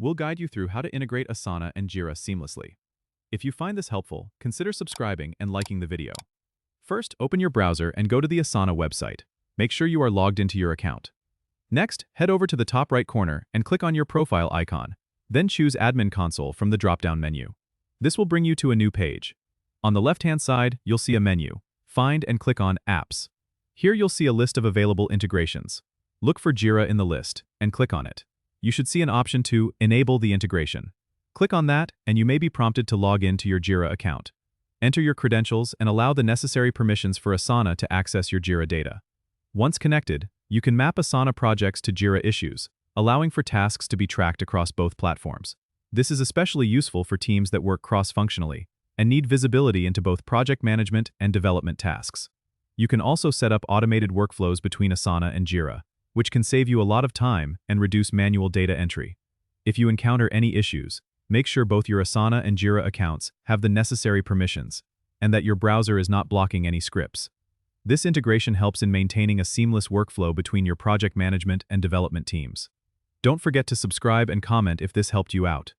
we'll guide you through how to integrate Asana and Jira seamlessly. If you find this helpful, consider subscribing and liking the video. First, open your browser and go to the Asana website. Make sure you are logged into your account. Next, head over to the top right corner and click on your profile icon. Then choose Admin Console from the drop-down menu. This will bring you to a new page. On the left-hand side, you'll see a menu. Find and click on Apps. Here you'll see a list of available integrations. Look for Jira in the list and click on it. You should see an option to enable the integration. Click on that and you may be prompted to log in to your Jira account. Enter your credentials and allow the necessary permissions for Asana to access your Jira data. Once connected, you can map Asana projects to Jira issues, allowing for tasks to be tracked across both platforms. This is especially useful for teams that work cross-functionally and need visibility into both project management and development tasks. You can also set up automated workflows between Asana and Jira, which can save you a lot of time and reduce manual data entry. If you encounter any issues, make sure both your Asana and Jira accounts have the necessary permissions and that your browser is not blocking any scripts. This integration helps in maintaining a seamless workflow between your project management and development teams. Don't forget to subscribe and comment if this helped you out.